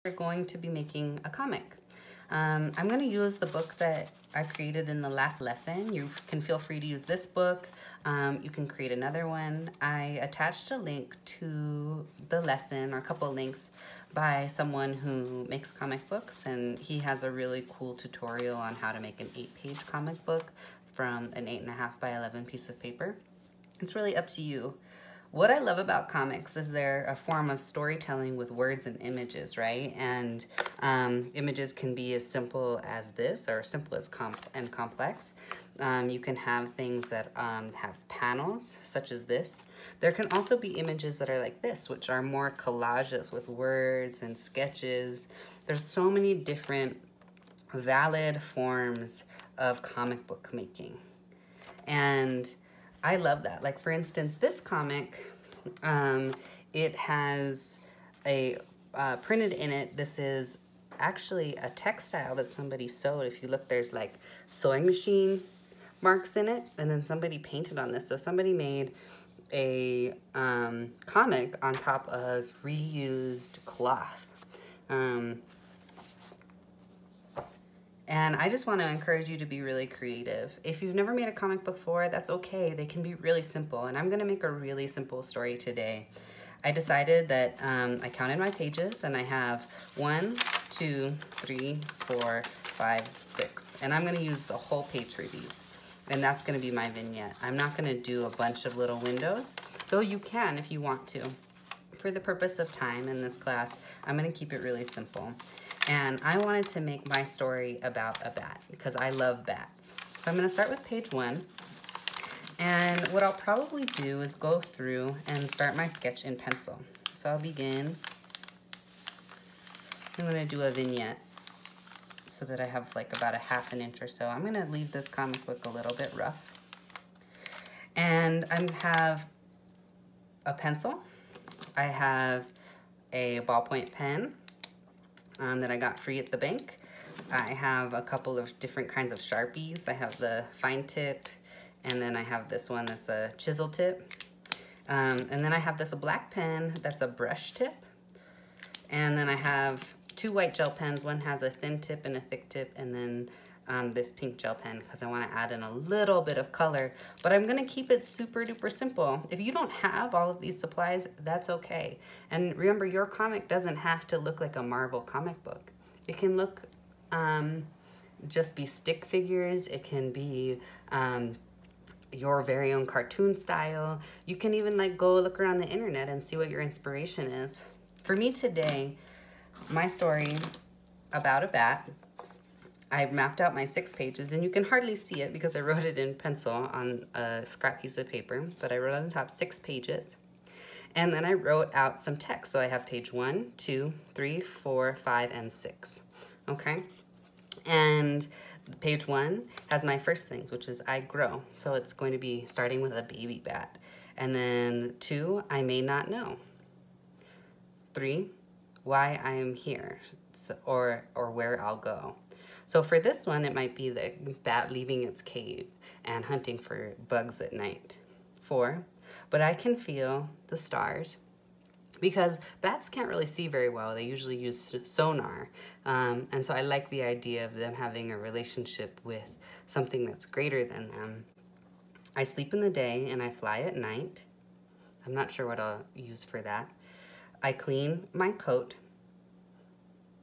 We're going to be making a comic. I'm going to use the book that I created in the last lesson. You can feel free to use this book. You can create another one. I attached a link to the lesson, or a couple of links, by someone who makes comic books, and he has a really cool tutorial on how to make an 8-page comic book from an 8.5 by 11 piece of paper. It's really up to you. What I love about comics is they're a form of storytelling with words and images, right? And images can be as simple as this, or simple as complex. You can have things that have panels, such as this. There can also be images that are like this, which are more collages with words and sketches. There's so many different valid forms of comic book making. And I love that. Like, for instance, this comic, it has a printed in it. This is actually a textile that somebody sewed. If you look, there's like sewing machine marks in it, and then somebody painted on this. So somebody made a comic on top of reused cloth. And I just want to encourage you to be really creative. If you've never made a comic before, that's okay. They can be really simple. And I'm going to make a really simple story today. I decided that I counted my pages, and I have 1, 2, 3, 4, 5, 6. And I'm going to use the whole page for these. And that's going to be my vignette. I'm not going to do a bunch of little windows, though you can if you want to. For the purpose of time in this class, I'm going to keep it really simple. And I wanted to make my story about a bat because I love bats. So I'm going to start with page 1. And what I'll probably do is go through and start my sketch in pencil. So I'll begin. I'm going to do a vignette so that I have like about a ½ an inch or so. I'm going to leave this comic book a little bit rough. And I have a pencil. I have a ballpoint pen that I got free at the bank. I have a couple of different kinds of Sharpies. I have the fine tip, and then I have this one that's a chisel tip. And then I have this black pen that's a brush tip. And then I have 2 white gel pens. One has a thin tip and a thick tip, and then this pink gel pen because I want to add in a little bit of color. But I'm going to keep it super duper simple. If you don't have all of these supplies, that's okay. And remember, your comic doesn't have to look like a Marvel comic book. It can look, just be stick figures. It can be your very own cartoon style. You can even like go look around the internet and see what your inspiration is. For me today, my story about a bat, I mapped out my 6 pages, and you can hardly see it because I wrote it in pencil on a scrap piece of paper, but I wrote on the top 6 pages. And then I wrote out some text. So I have page 1, 2, 3, 4, 5, and 6. Okay? And page 1 has my first things, which is I grow. So it's going to be starting with a baby bat. And then 2, I may not know. 3, why I am here, so, or where I'll go. So for this one, it might be the bat leaving its cave and hunting for bugs at night. 4, but I can feel the stars, because bats can't really see very well. They usually use sonar. And so I like the idea of them having a relationship with something that's greater than them. I sleep in the day and I fly at night. I'm not sure what I'll use for that. I clean my coat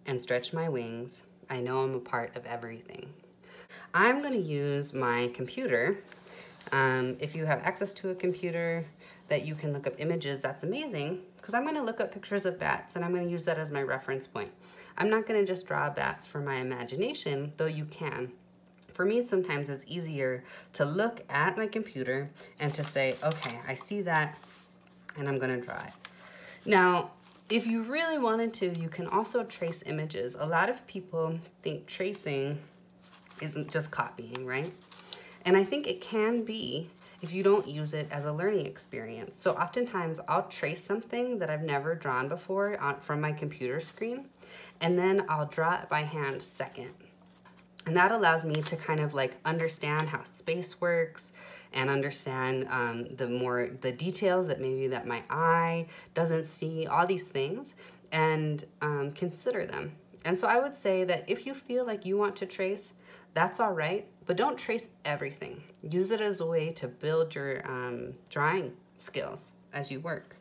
and stretch my wings. I know I'm a part of everything. I'm going to use my computer. If you have access to a computer that you can look up images, that's amazing, because I'm going to look up pictures of bats, and I'm going to use that as my reference point. I'm not going to just draw bats for my imagination, though you can. For me, sometimes it's easier to look at my computer and to say, okay, I see that, and I'm going to draw it. Now, if you really wanted to, you can also trace images. A lot of people think tracing isn't just copying, right? And I think it can be if you don't use it as a learning experience. So oftentimes I'll trace something that I've never drawn before from my computer screen, and then I'll draw it by hand second. And that allows me to kind of like understand how space works and understand the details that maybe that my eye doesn't see, all these things. and consider them. And so I would say that if you feel like you want to trace, that's all right, but don't trace everything. Use it as a way to build your drawing skills as you work.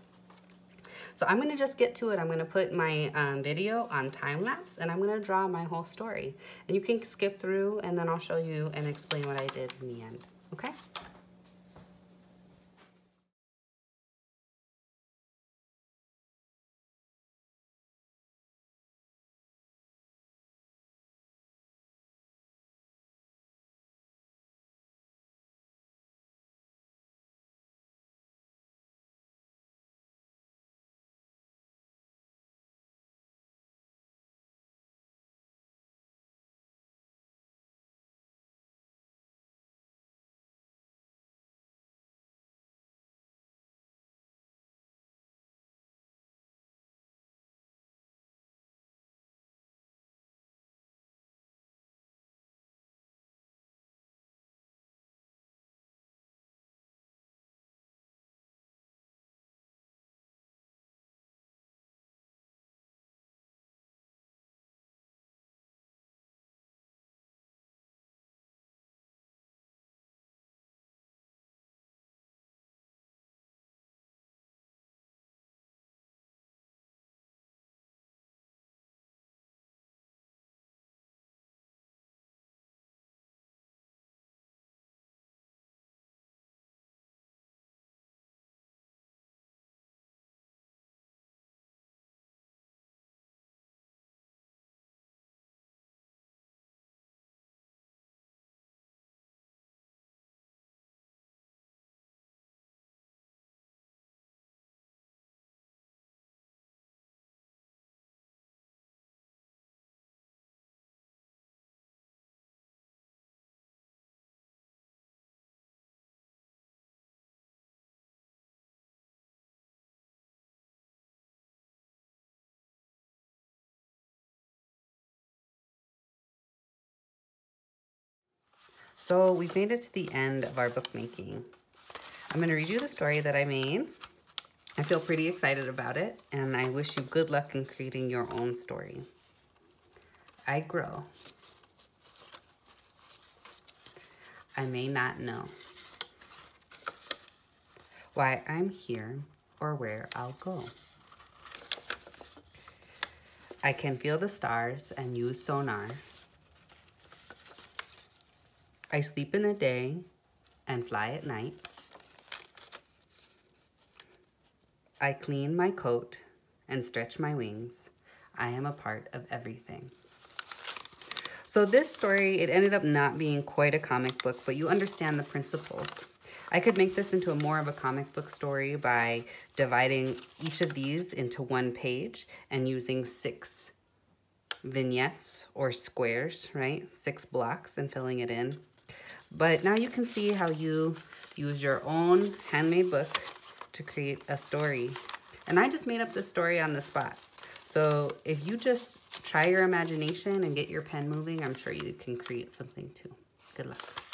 So I'm gonna just get to it. I'm gonna put my video on time lapse and I'm gonna draw my whole story. And you can skip through and then I'll show you and explain what I did in the end, okay? So we've made it to the end of our bookmaking. I'm gonna read you the story that I made. I feel pretty excited about it, and I wish you good luck in creating your own story. I grow. I may not know why I'm here or where I'll go. I can feel the stars and use sonar. I sleep in the day and fly at night. I clean my coat and stretch my wings. I am a part of everything. So this story, it ended up not being quite a comic book, but you understand the principles. I could make this into more of a comic book story by dividing each of these into one page and using 6 vignettes or squares, right? 6 blocks and filling it in. But now you can see how you use your own handmade book to create a story. And I just made up this story on the spot. So if you just try your imagination and get your pen moving, I'm sure you can create something too. Good luck.